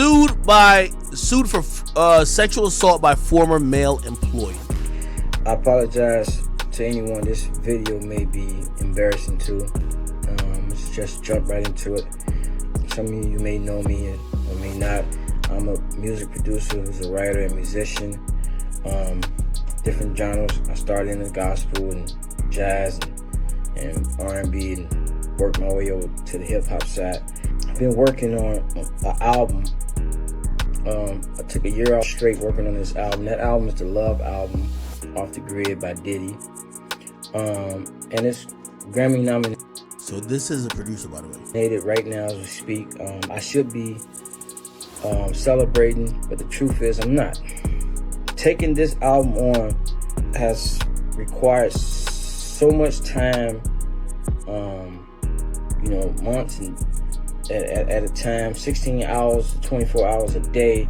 Sued for sexual assault by former male employee. I apologize to anyone this video may be embarrassing to. Let's just jump right into it. Some of you may know me or may not. I'm a music producer who's a writer and musician. Different genres. I started in the gospel and jazz and R&B and worked my way over to the hip hop side. I've been working on an album. I took a year off straight working on this album. That album is the Love album, Off the Grid by Diddy. And it's Grammy nominated. So this is a producer, by the way. Nominated right now as we speak. I should be celebrating, but the truth is I'm not. Taking this album on has required so much time, months and at a time, 16 hours, 24 hours a day.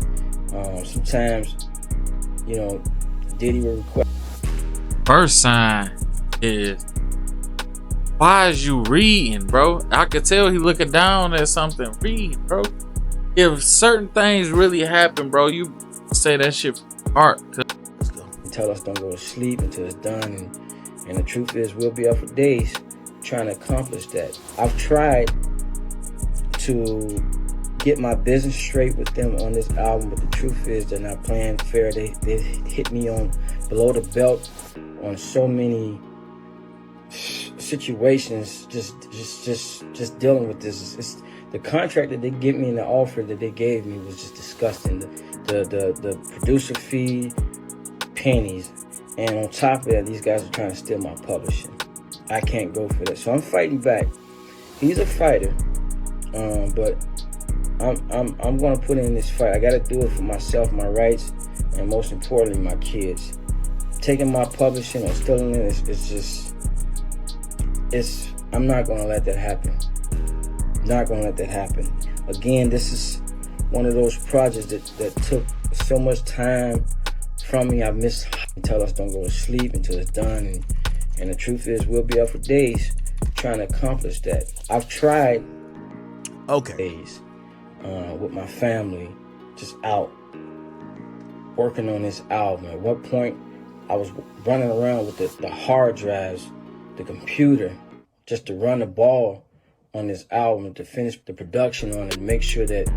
Sometimes, Diddy will request. First sign is, why is you reading, bro? I could tell he looking down at something. Read, bro. If certain things really happen, bro, you say that shit from heart. Let's go. Tell us don't go to sleep until it's done, and the truth is we'll be up for days trying to accomplish that. I've tried to get my business straight with them on this album, but the truth is they're not playing fair. They hit me on below the belt on so many situations. Just dealing with this. It's the contract that they give me and the offer that they gave me was just disgusting. The producer fee, pennies, and on top of that, these guys are trying to steal my publishing. I can't go for that, so I'm fighting back. He's a fighter, but I'm gonna put in this fight. I gotta do it for myself, my rights, and most importantly, my kids. Taking my publishing or stealing it I'm not gonna let that happen. Not gonna let that happen. Again, this is one of those projects that took so much time from me. I miss. Tell us don't go to sleep until it's done, and the truth is we'll be up for days trying to accomplish that. I've tried days with my family, just out working on this album. At what point I was running around with the hard drives, the computer, just to run the ball on this album, to finish the production on it, and make sure that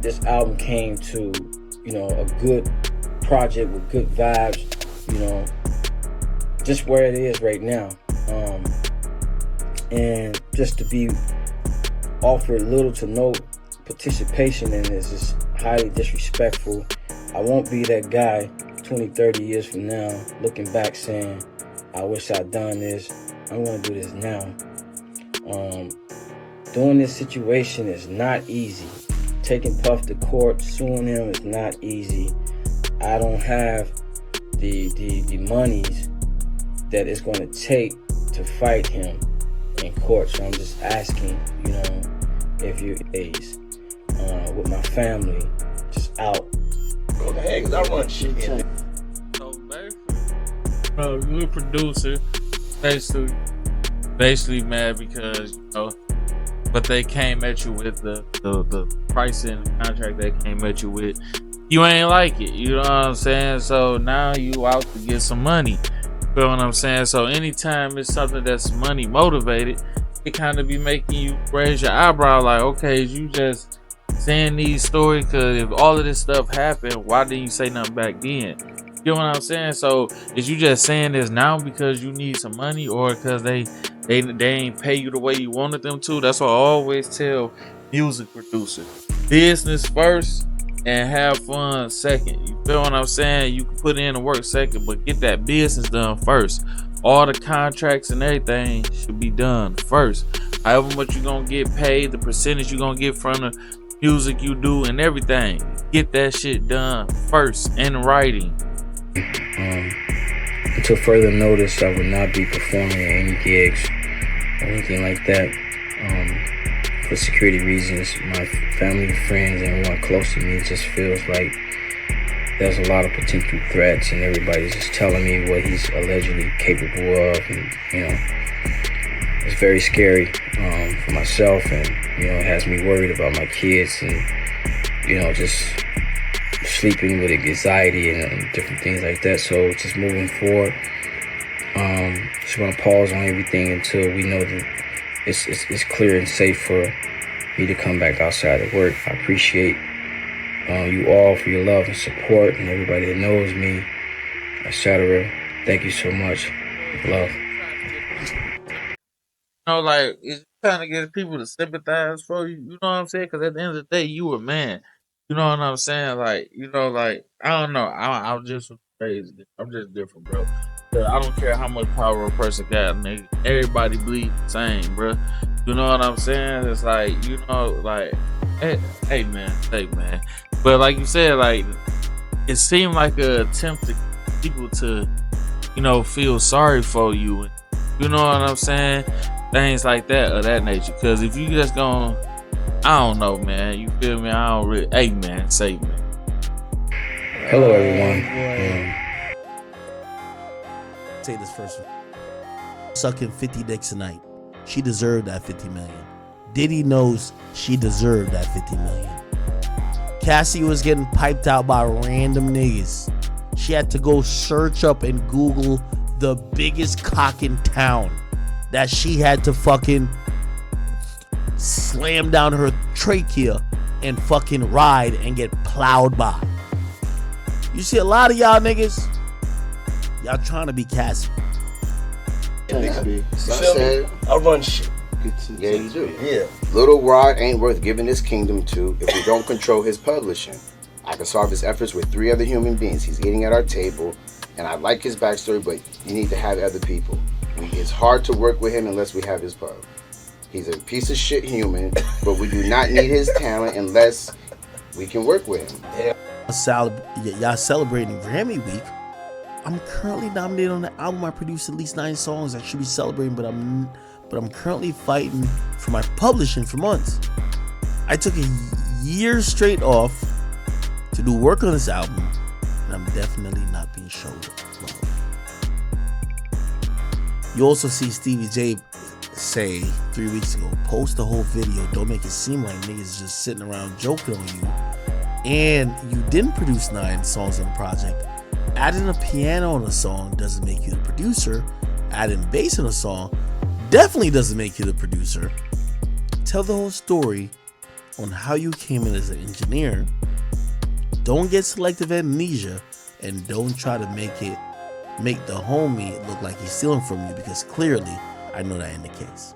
this album came to, a good project with good vibes, just where it is right now. And just to be offered little to no participation in this is highly disrespectful. I won't be that guy 20, 30 years from now looking back saying, I wish I'd done this. I'm gonna do this now. Doing this situation is not easy. Taking Puff to court, suing him is not easy. I don't have the monies that it's gonna take to fight him in court. So I'm just asking, if you with my family, just out. Go ahead, 'cause I run shit. So bro, you a producer, basically mad because but they came at you with the pricing contract they came at you with. You ain't like it, you know what I'm saying? So now you out to get some money. Feel what I'm saying? So anytime it's something that's money motivated, it kind of be making you raise your eyebrow like, okay, you just saying these stories because if all of this stuff happened, why didn't you say nothing back then? You know what I'm saying? So is you just saying this now because you need some money, or because they ain't pay you the way you wanted them to? That's what I always tell music producers. Business first and have fun second. You feel what I'm saying? You can put in the work second, but get that business done first. All the contracts and everything should be done first. However much you're gonna get paid, the percentage you're gonna get from the music you do and everything, get that shit done first in writing. Until further notice, I will not be performing at any gigs or anything like that. For security reasons, my family, friends, and everyone close to me just feels like there's a lot of potential threats, and everybody's just telling me what he's allegedly capable of, and it's very scary for myself, and it has me worried about my kids and just sleeping with anxiety and different things like that. So just moving forward, just want to pause on everything until we know that it's clear and safe for me to come back outside of work. I appreciate you all for your love and support, and everybody that knows me, etc. Thank you so much. Love. Like, it's trying to get people to sympathize for you. You know what I'm saying? Because at the end of the day, you a man. You know what I'm saying? Like, I don't know. I'm just crazy. I'm just different, bro. I don't care how much power a person got, nigga. Everybody bleed the same, bro. You know what I'm saying? It's like, hey man. But like you said, like, it seemed like a attempt to get people to, feel sorry for you. You know what I'm saying? Things like that of that nature. Because if you just gonna, I don't know, man. You feel me? I don't really. Hey, man, say, man. Hello, everyone. Say this first one. Sucking 50 dicks a night. She deserved that 50 million. Diddy knows she deserved that 50 million. Cassie was getting piped out by random niggas. She had to go search up and Google the biggest cock in town that she had to fucking slam down her trachea and fucking ride and get plowed by. You see a lot of y'all niggas, y'all trying to be Cassie. I run shit. Yeah, you do. Yeah. Little Rod ain't worth giving this kingdom to if we don't control his publishing. I can solve his efforts with 3 other human beings. He's eating at our table, and I like his backstory, but you need to have other people. It's hard to work with him unless we have his pub. He's a piece of shit human, but we do not need his talent unless we can work with him. Y'all celebrating Grammy Week. I'm currently nominated on the album. I produced at least 9 songs. I should be celebrating, but I'm currently fighting for my publishing for months. I took a year straight off to do work on this album, and I'm definitely not being shown love. You also see Stevie J say 3 weeks ago, post the whole video. Don't make it seem like niggas just sitting around joking on you. And you didn't produce 9 songs on the project. Adding a piano on a song doesn't make you the producer. Adding bass on a song definitely doesn't make you the producer. Tell the whole story on how you came in as an engineer. Don't get selective amnesia, and don't try to make the homie look like he's stealing from you, because clearly I know that ain't the case.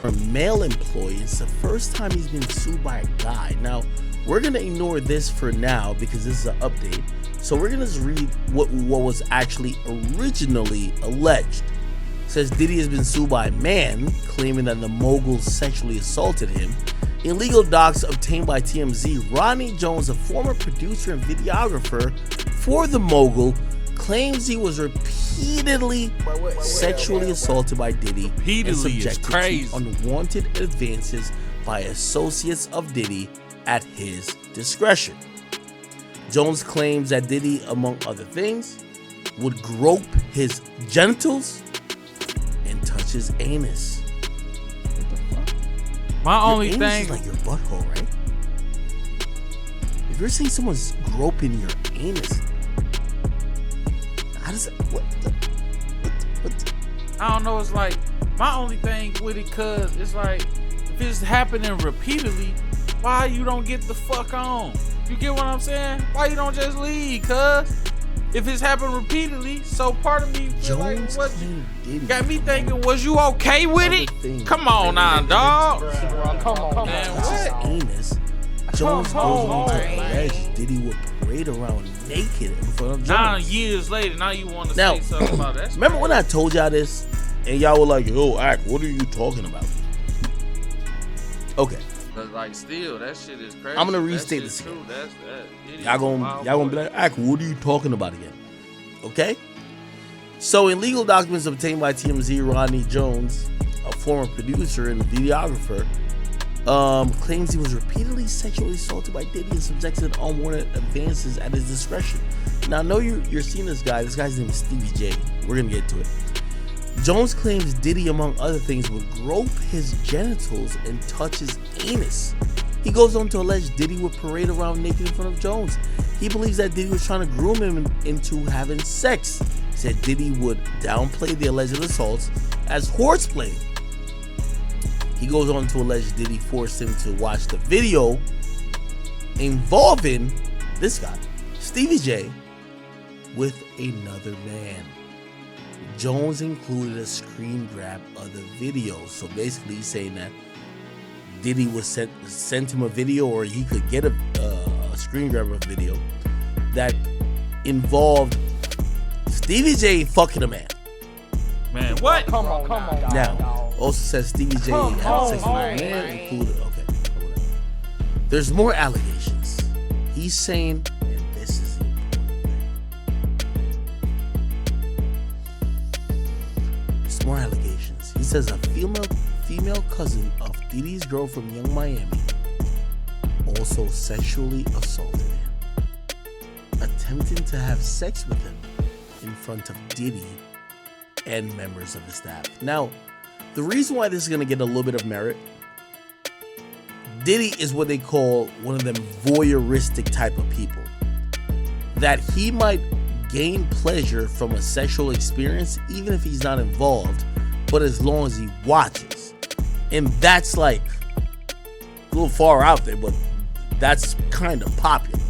For a male employee, it's the first time he's been sued by a guy. Now, we're gonna ignore this for now because this is an update. So we're gonna just read what was actually originally alleged. It says Diddy has been sued by a man claiming that the mogul sexually assaulted him. In legal docs obtained by TMZ, Rodney Jones, a former producer and videographer for the mogul, claims he was repeatedly sexually assaulted by Diddy and subjected to unwanted advances by associates of Diddy at his discretion. Jones claims that Diddy, among other things, would grope his genitals and touch his anus. What the fuck? My only anus thing is like your butthole, right? If you're saying someone's groping your anus, how does it? What the? I don't know. It's like, my only thing with it, cause it's like, if it's happening repeatedly, why you don't get the fuck on? You get what I'm saying? Why you don't just leave, cuz? If it's happened repeatedly, so part of me feel like, what got me thinking, was you okay with it? Come on now, dog. Come on, man. What? Anus. Jones goes on to allege Diddy would parade around naked in front of Jones. Now, years later, now you want to say something about that. Remember when I told y'all this, and y'all were like, "Yo, Ack, what are you talking about?" Okay. Cause like, still, that shit is crazy. I'm gonna restate this again. Y'all gonna be like, Ack, what are you talking about again? Okay? So in legal documents obtained by TMZ, Rodney Jones, a former producer and videographer, claims he was repeatedly sexually assaulted by Diddy and subjected to unwanted advances at his discretion. Now I know you're seeing this guy. This guy's name is Stevie J. We're gonna get to it. Jones claims Diddy, among other things, would grope his genitals and touch his anus. He goes on to allege Diddy would parade around naked in front of Jones. He believes that Diddy was trying to groom him into having sex. He said Diddy would downplay the alleged assaults as horseplay. He goes on to allege Diddy forced him to watch the video involving this guy, Stevie J, with another man. Jones included a screen grab of the video. So basically he's saying that Diddy was sent him a video, or he could get a screen grab of a video that involved Stevie J fucking a man. Man, what? Come on. Now, also says Stevie J had sex with a man, included. Okay, whatever. There's more allegations. He's saying, and this is the important thing. There's more allegations. He says a female cousin of Diddy's girl from Young Miami also sexually assaulted him, attempting to have sex with him in front of Diddy and members of his staff. Now, the reason why this is going to get a little bit of merit, Diddy is what they call one of them voyeuristic type of people. That he might gain pleasure from a sexual experience even if he's not involved, but as long as he watches. And that's like a little far out there, but that's kind of popular.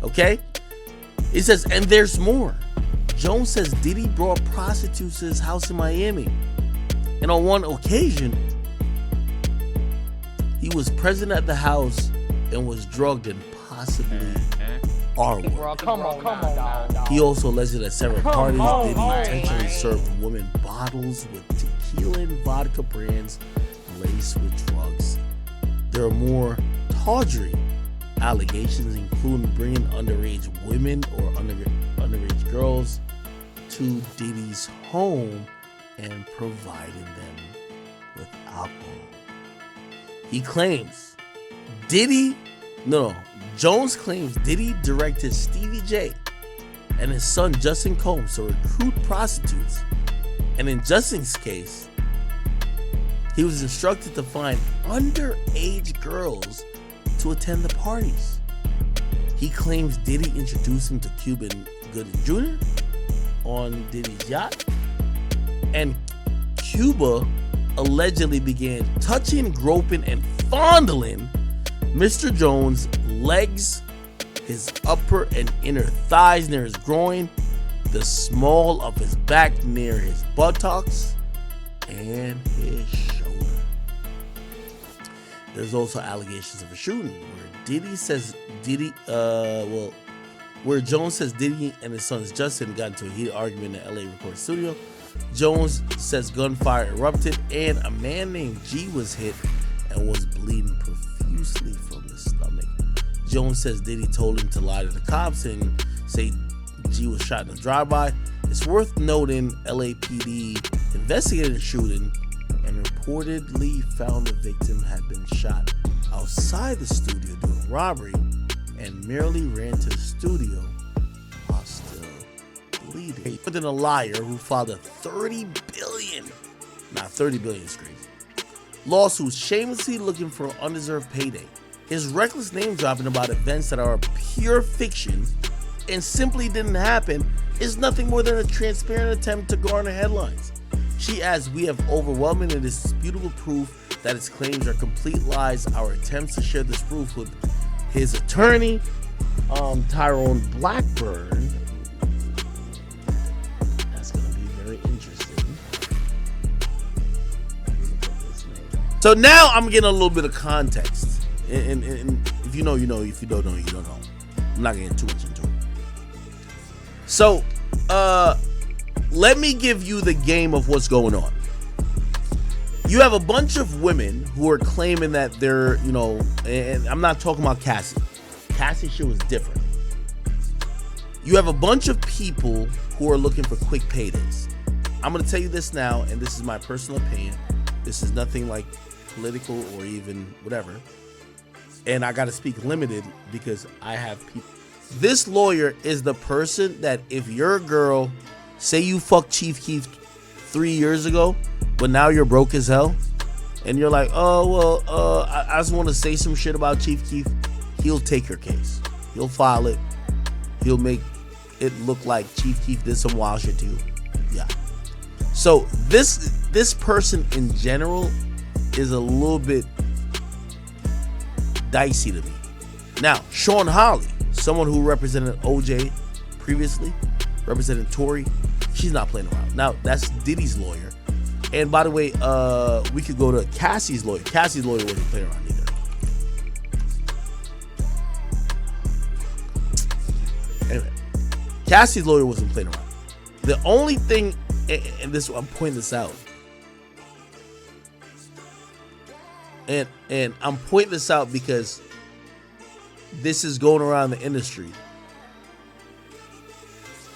Okay? It says, and there's more. Jones says Diddy brought prostitutes to his house in Miami. And on one occasion, he was present at the house and was drugged and possibly R-word. Come on. He also alleged at several parties Diddy intentionally served women bottles with tequila and vodka brands laced with drugs. There are more tawdry allegations, including bringing underage women or underage girls to Diddy's home and providing them with alcohol. He claims Jones claims Diddy directed Stevie J and his son Justin Combs to recruit prostitutes. And in Justin's case, he was instructed to find underage girls to attend the parties. He claims Diddy introduced him to Cuban Gooding Jr. on Diddy's yacht, and Cuba allegedly began touching, groping, and fondling Mr. Jones' legs, his upper and inner thighs near his groin, the small of his back near his buttocks, and his shoulder. There's also allegations of a shooting where Jones says Diddy and his son Justin got into a heated argument in the LA recording studio. Jones says gunfire erupted and a man named G was hit and was bleeding profusely from the stomach. Jones says Diddy told him to lie to the cops and say G was shot in a drive-by. It's worth noting LAPD investigated the shooting and reportedly found the victim had been shot outside the studio during a robbery and merely ran to the studio while still bleeding. But then a liar who filed a $30 billion lawsuit shamelessly looking for an undeserved payday. His reckless name dropping about events that are pure fiction and simply didn't happen is nothing more than a transparent attempt to garner headlines. She adds, we have overwhelming and indisputable proof that his claims are complete lies. Our attempts to share this proof with his attorney, Tyrone Blackburn. That's going to be very interesting. So now I'm getting a little bit of context. And if you know, you know. If you don't know, you don't know. I'm not getting too much into it. So, let me give you the game of what's going on. You have a bunch of women who are claiming that they're, and I'm not talking about Cassie. Cassie shit was different. You have a bunch of people who are looking for quick paydays. I'm going to tell you this now, and this is my personal opinion. This is nothing like political or even whatever. And I got to speak limited because I have people. This lawyer is the person that if your girl, say you fucked Chief Keef 3 years ago, but now you're broke as hell, and you're like, oh well, I just want to say some shit about Chief Keef, he'll take your case. He'll file it. He'll make it look like Chief Keef did some wild shit to you. Yeah. So this person in general is a little bit dicey to me. Now, Sean Holly, someone who represented OJ previously, represented Tory, she's not playing around. Now, that's Diddy's lawyer. And by the way, we could go to Cassie's lawyer. Cassie's lawyer wasn't playing around either. Anyway, Cassie's lawyer wasn't playing around. The only thing, and this, I'm pointing this out, and I'm pointing this out because this is going around the industry.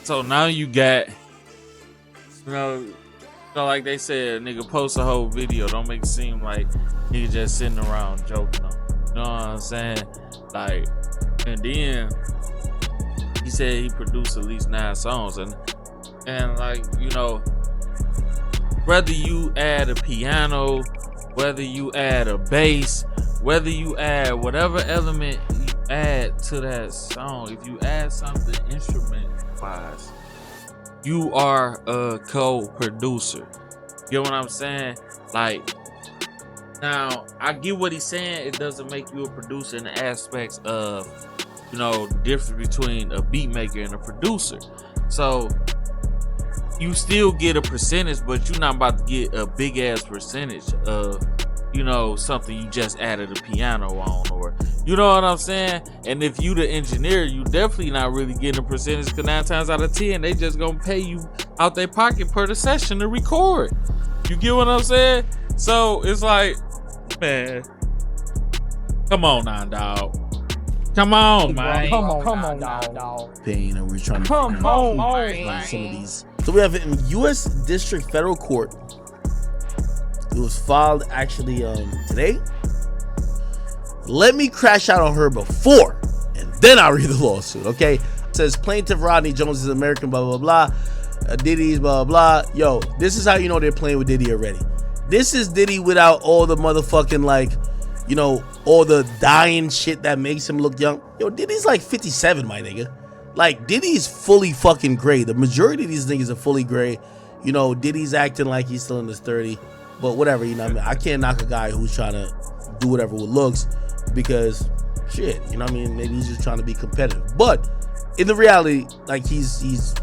So now you got, like they said, nigga post a whole video. Don't make it seem like nigga just sitting around joking on. You know what I'm saying? Like, and then he said he produced at least 9 songs, and like, whether you add a piano, whether you add a bass, whether you add whatever element you add to that song, if you add something instrument wise, you are a co-producer. You know what I'm saying? Like, now I get what he's saying. It doesn't make you a producer in the aspects of, difference between a beat maker and a producer. So you still get a percentage, but you're not about to get a big ass percentage of, something you just added a piano on, or, you know what I'm saying? And if you the engineer, you definitely not really getting a percentage, because 9 times out of 10, they just gonna pay you out their pocket per the session to record. You get what I'm saying? So it's like, man, come on now, dog. Come on, man. Come on, dog. Pain, and we're trying to Come on, some of these. So we have it in U.S. District Federal Court. It was filed actually today. Let me crash out on her before, and then I'll read the lawsuit, okay? It says plaintiff Rodney Jones is American, blah, blah, blah. Diddy's, blah, blah, blah. Yo, this is how you know they're playing with Diddy already. This is Diddy without all the motherfucking, like, all the dying shit that makes him look young. Yo, Diddy's like 57, my nigga. Like, Diddy's fully fucking gray. The majority of these niggas are fully gray. Diddy's acting like he's still in his 30. But whatever, what I mean? I can't knock a guy who's trying to do whatever with looks, because shit, what I mean? Maybe he's just trying to be competitive. But in the reality, like, he's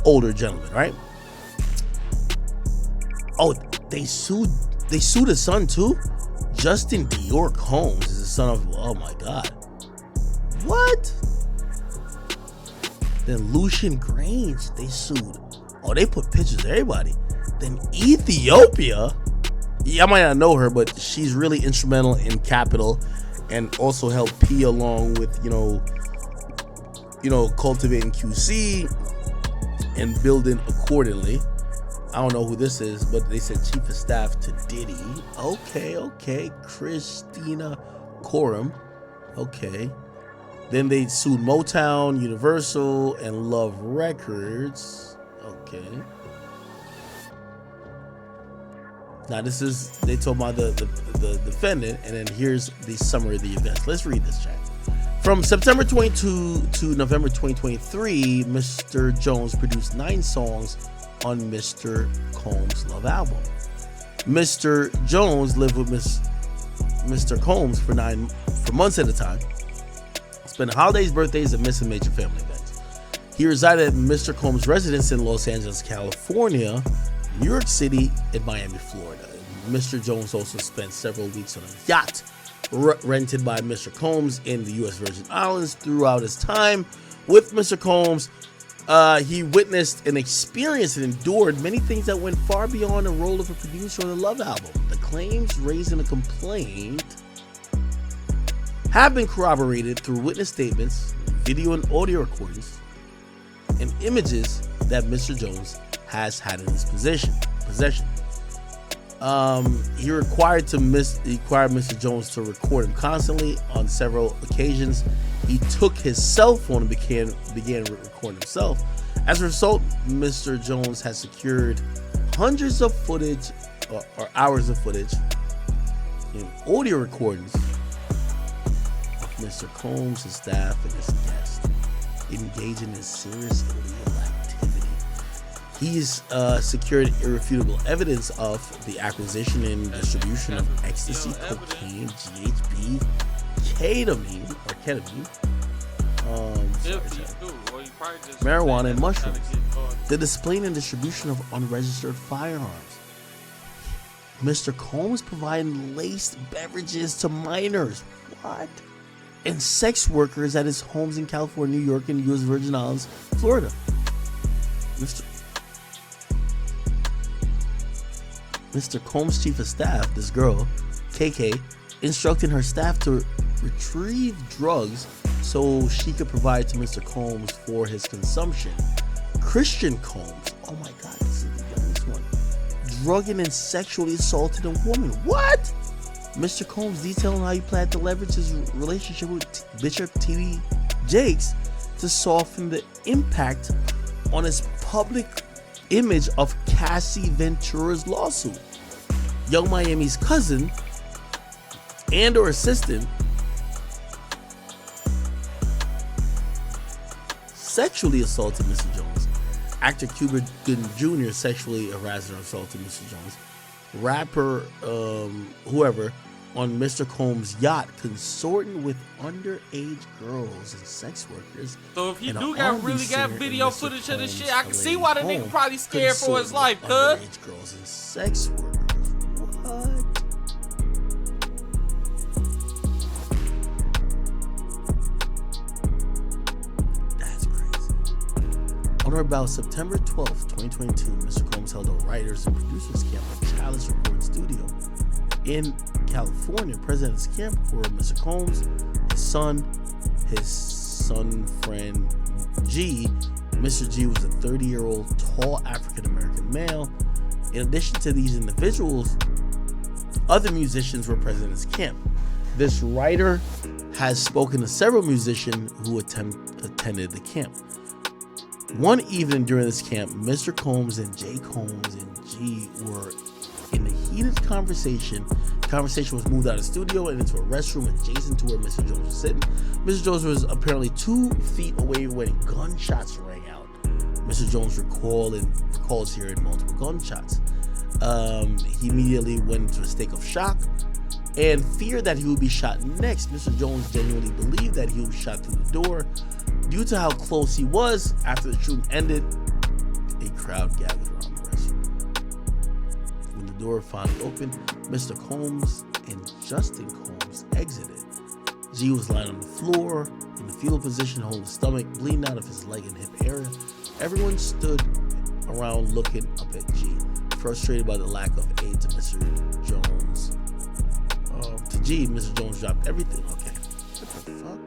older gentleman, right? Oh, they sued his son too? Justin Dior Combs is the son of, oh my God. What? Then Lucian Grange, they sued. Oh, they put pictures of everybody. Then Ethiopia, I might not know her, but she's really instrumental in Capital, and also helped P along with, cultivating QC and building accordingly. I don't know who this is, but they said chief of staff to Diddy. Okay. Christina Coram. Okay. Then they sued Motown, Universal, and Love Records. Okay. Now they told about the defendant, and then here's the summary of the events. Let's read this, chat. From September 22 to November 2023, Mr. Jones produced 9 songs on Mr. Combs' Love album. Mr. Jones lived with Mr. Combs for months at a time, spent holidays, birthdays, and missing major family events. He resided at Mr. Combs' residence in Los Angeles, California, New York City, and Miami, Florida. Mr. Jones also spent several weeks on a yacht rented by Mr. Combs in the U.S. Virgin Islands. Throughout his time with Mr. Combs, he witnessed and experienced and endured many things that went far beyond the role of a producer on the Love album. The claims raised in a complaint have been corroborated through witness statements, video and audio recordings, and images that Mr. Jones has had in his possession. He required Mr. Jones to record him constantly. On several occasions, he took his cell phone and began recording himself. As a result, Mr. Jones has secured hundreds of footage or hours of footage in audio recordings of Mr. Combs, his staff, and his guests engaging in serious illegal activity. He's secured irrefutable evidence of the acquisition and distribution of ecstasy, cocaine, GHB, ketamine, marijuana, and mushrooms. The displaying and distribution of unregistered firearms. Mr. Combs providing laced beverages to minors. What? And sex workers at his homes in California, New York, and U.S. Virgin Islands, Florida. Mr. Combs' chief of staff, this girl, KK, instructing her staff to retrieve drugs so she could provide to Mr. Combs for his consumption. Christian Combs, oh my God, this is the youngest one, drugging and sexually assaulted a woman. What? Mr. Combs detailing how he planned to leverage his relationship with Bishop T.D. Jakes to soften the impact on his public image of Cassie Ventura's lawsuit. Young Miami's cousin and or assistant sexually assaulted Mr. Jones. Actor Cuba Gooding Jr. sexually harassed and assaulted Mr. Jones. Rapper, whoever, on Mr. Combs' yacht, consorting with underage girls and sex workers. So if he do really got video footage of this shit, I can see why the nigga probably scared for his life, cuz. Underage girls and sex workers. What? That's crazy. On or about September 12th, 2022, Mr. Combs held a writers and producers camp at Chalice Recording Studio in California. President's camp were Mr. Combs, his son friend G. Mr. G was a 30-year-old tall African-American male. In addition to these individuals, other musicians were present in his camp. This writer has spoken to several musicians who attended the camp. One evening during this camp, Mr. Combs and Jay Combs and G were in a heated conversation. The conversation was moved out of the studio and into a restroom adjacent to where Mr. Jones was sitting. Mr. Jones was apparently 2 feet away when gunshots rang out. Mr. Jones recalls hearing multiple gunshots. He immediately went into a state of shock and feared that he would be shot next. Mr. Jones genuinely believed that he would be shot through the door. Due to how close he was, after the shooting ended, a crowd gathered around the restroom. When the door finally opened, Mr. Combs and Justin Combs exited. G was lying on the floor in the fetal position, holding his stomach, bleeding out of his leg and hip area. Everyone stood around looking up at G, frustrated by the lack of aid to Mr. Jones. To G, Mr. Jones dropped everything. Okay, what the fuck?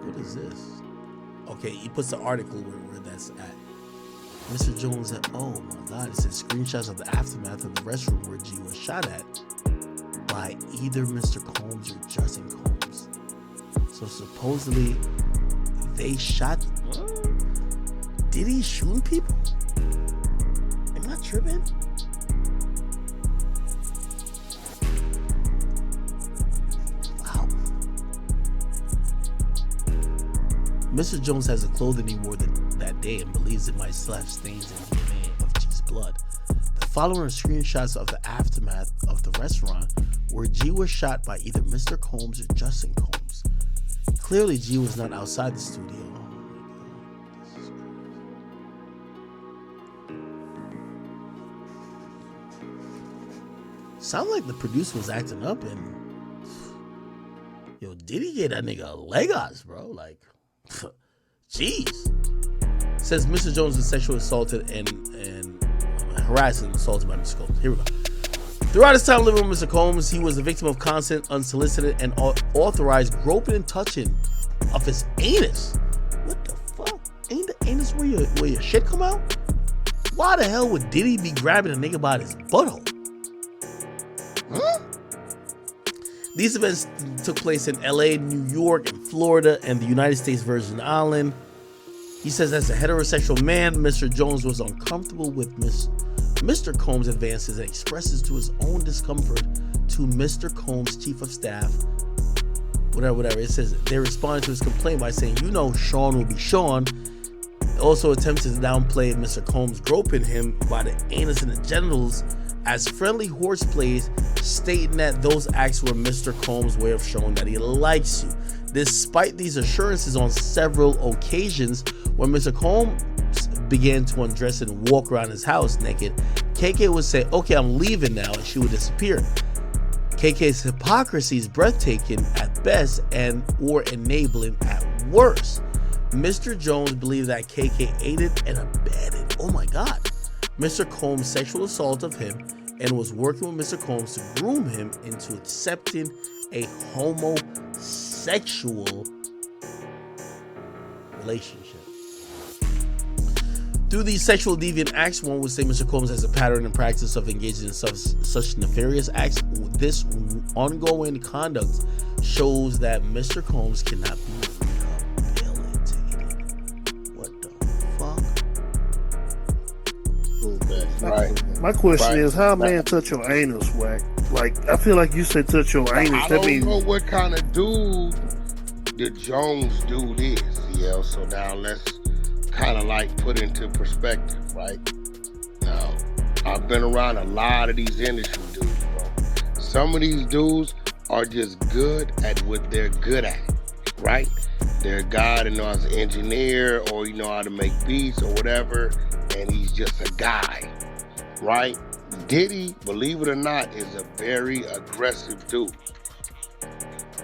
What is this? Okay, he puts the article where that's at. Mr. Jones said, oh my God, it says screenshots of the aftermath of the restroom where G was shot at by either Mr. Combs or Justin Combs. So supposedly they shot. Did he shooting people? Am I tripping? Wow. Mr. Jones has the clothing he wore that day and believes it might still have stains and DNA of G's blood. The following are screenshots of the aftermath of the restaurant where G was shot by either Mr. Combs or Justin Combs. Clearly, G was not outside the studio. Sound like the producer was acting up and Diddy gave that nigga a Legos, bro. Like, jeez. Says Mr. Jones was sexually assaulted and harassed and assaulted by Mr. Combs. Here we go. Throughout his time living with Mr. Combs, he was a victim of constant, unsolicited, and authorized groping and touching of his anus. What the fuck? Ain't the anus where your shit come out? Why the hell would Diddy be grabbing a nigga by his butthole? Huh? These events took place in LA, New York, and Florida, and the United States Virgin Island. He says, as a heterosexual man, Mr. Jones was uncomfortable with Mr. Combs advances and expresses to his own discomfort to Mr. Combs' chief of staff. Whatever. It says they responded to his complaint by saying, you know, Sean will be Sean. Also attempts to downplay Mr. Combs groping him by the anus and the genitals as friendly horseplays, stating that those acts were Mr. Combs' way of showing that he likes you. Despite these assurances on several occasions, when Mr. Combs began to undress and walk around his house naked, KK would say, okay, I'm leaving now, and she would disappear. KK's hypocrisy is breathtaking at best and or enabling at worst. Mr. Jones believed that KK aided and abetted, oh my God, Mr. Combs' sexual assault of him and was working with Mr. Combs to groom him into accepting a homosexual relationship. Through these sexual deviant acts, one would say Mr. Combs has a pattern and practice of engaging in such nefarious acts. This ongoing conduct shows that Mr. Combs cannot be rehabilitated. What the fuck? Right. My question is, how a man touch your anus, Wack? Like, I feel like you said touch your anus. I don't know what kind of dude the Jones dude is, yeah. So now let's kind of like put into perspective, right? Now, I've been around a lot of these industry dudes, bro. Some of these dudes are just good at what they're good at, right? They're a guy that knows an engineer, or you know how to make beats or whatever, and he's just a guy, right? Diddy, believe it or not, is a very aggressive dude.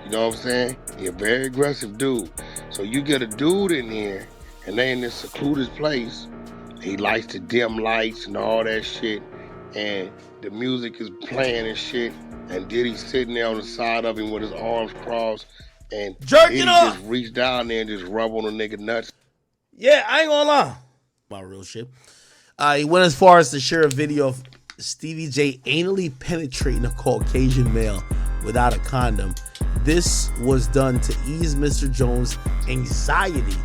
You know what I'm saying? He's a very aggressive dude. So you get a dude in here, and they in this secluded place. He likes to dim lights and all that shit, and the music is playing and shit, and Diddy's sitting there on the side of him with his arms crossed, and Diddy just reached down there and just rub on the nigga nuts. Yeah, I ain't gonna lie. My real shit. He went as far as to share a video of Stevie J anally penetrating a Caucasian male without a condom. This was done to ease Mr. Jones' anxiety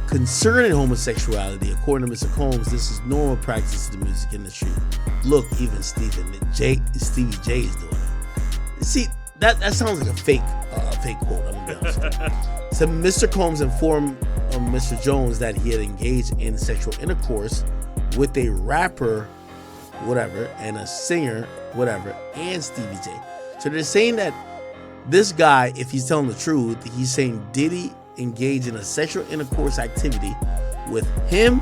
concerning homosexuality. According to Mr. Combs, this is normal practice in the music industry. Look, even Stevie J is doing it. See, that sounds like a fake quote. I'm gonna be honest with you. So Mr. Combs informed Mr. Jones that he had engaged in sexual intercourse with a rapper, whatever, and a singer, whatever, and Stevie J. So they're saying that this guy, if he's telling the truth, he's saying Diddy engaged in a sexual intercourse activity with him,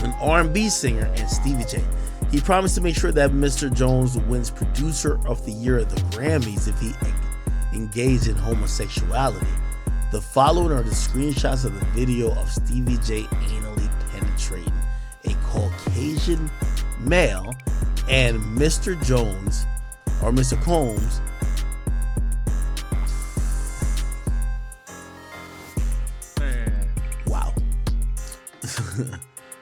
an R&B singer, and Stevie J. He promised to make sure that Mr. Jones wins Producer of the Year at the Grammys if he engaged in homosexuality. The following are the screenshots of the video of Stevie J anally penetrating a Caucasian male, and Mr. Jones, or Mr. Combs, wow.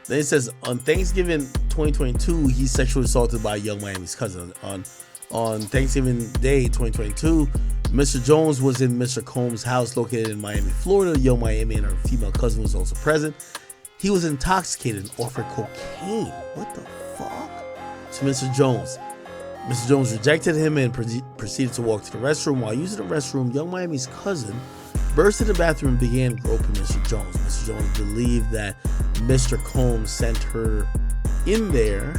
Then it says, on Thanksgiving 2022, he's sexually assaulted by Young Miami's cousin. On Thanksgiving Day 2022, Mr. Jones was in Mr. Combs' house located in Miami, Florida. Young Miami and her female cousin was also present. He was intoxicated and offered cocaine. What the fuck? To Mr. Jones. Mr. Jones rejected him and proceeded to walk to the restroom. While using the restroom, Young Miami's cousin burst into the bathroom and began groping Mr. Jones. Mr. Jones believed that Mr. Combs sent her in there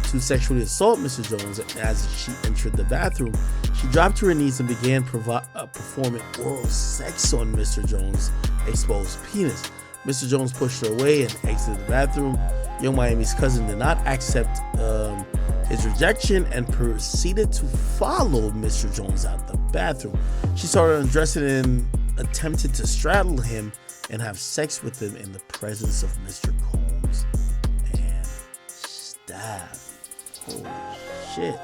to sexually assault Mr. Jones. As she entered the bathroom, she dropped to her knees and began performing oral sex on Mr. Jones' exposed penis. Mr. Jones pushed her away and exited the bathroom. Young Miami's cousin did not accept his rejection and proceeded to follow Mr. Jones out of the bathroom. She started undressing and attempted to straddle him and have sex with him in the presence of Mr. Combs and staff. Holy shit.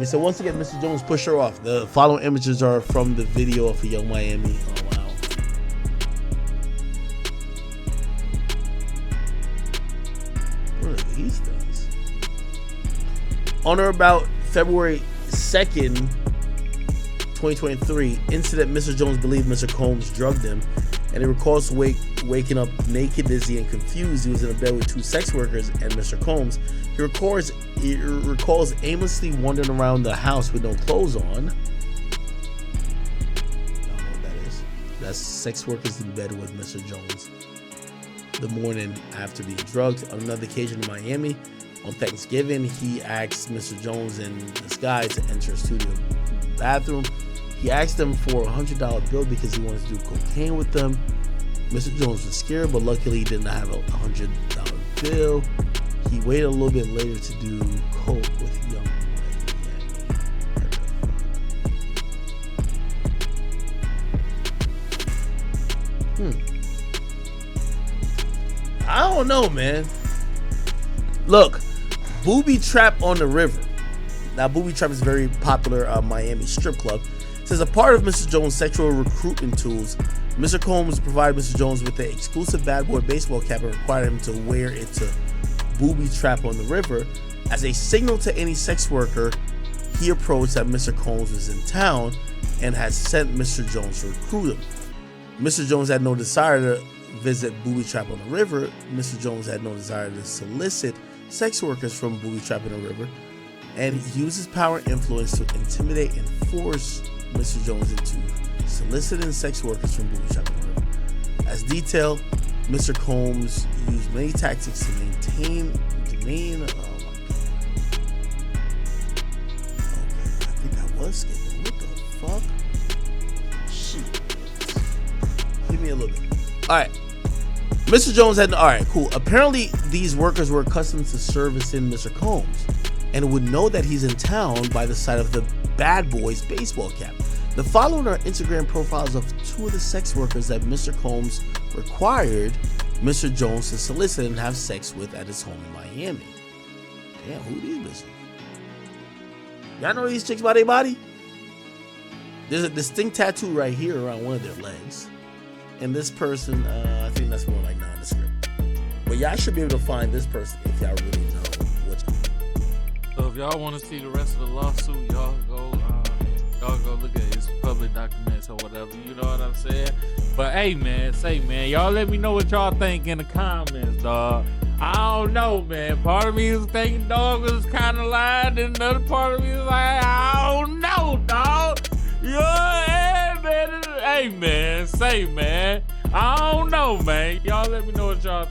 So once again, Mr. Jones pushed her off. The following images are from the video of Young Miami. Oh wow. What are these things? On or about February 2nd, 2023, incident, Mr. Jones believed Mr. Combs drugged him and he recalls waking up naked, dizzy, and confused. He was in a bed with 2 sex workers and Mr. Combs. He recalls aimlessly wandering around the house with no clothes on. I don't know what that is. That's sex workers in bed with Mr. Jones the morning after being drugged. On another occasion in Miami, on Thanksgiving, he asked Mr. Jones in disguise to enter a studio bathroom. He asked them for a $100 bill because he wanted to do cocaine with them. Mr. Jones was scared, but luckily he did not have a $100 bill. He waited a little bit later to do coke with young I don't know, man. Look, Booby Trap on the River. Now, Booby Trap is a very popular Miami strip club. Says a part of Mr. Jones' sexual recruitment tools, Mr. Combs provided Mr. Jones with the exclusive bad boy baseball cap and required him to wear it to Booby Trap on the River as a signal to any sex worker he approached that Mr. Combs was in town and had sent Mr. Jones to recruit him. Mr. Jones had no desire to visit Booby Trap on the River. Mr. Jones had no desire to solicit sex workers from Booby Trap on the River, and he used his power and influence to intimidate and force Mr. Jones into soliciting sex workers from Booby Trap on the River. As detailed, Mr. Combs used many tactics to maintain domain. Oh my god. Okay, I think I was skipping. What the fuck? Shit. Give me a little bit. Alright. Mr. Jones had, alright, cool. Apparently, these workers were accustomed to servicing Mr. Combs and would know that he's in town by the sight of the bad boy's baseball cap. The following are Instagram profiles of 2 of the sex workers that Mr. Combs required Mr. Jones to solicit and have sex with at his home in Miami. Damn, who these bitches? Y'all know these chicks by their body? There's a distinct tattoo right here around one of their legs. And this person, I think that's more like nondescript. But y'all should be able to find this person if y'all really know which. So if y'all want to see the rest of the lawsuit, y'all go look at his public documents or whatever. You know what I'm saying? But hey, man, y'all let me know what y'all think in the comments, dog. I don't know, man. Part of me is thinking dog was kind of lying, and another part of me is like, I don't know, dog. Yeah, man. Hey, man, man. I don't know, man. Y'all let me know what y'all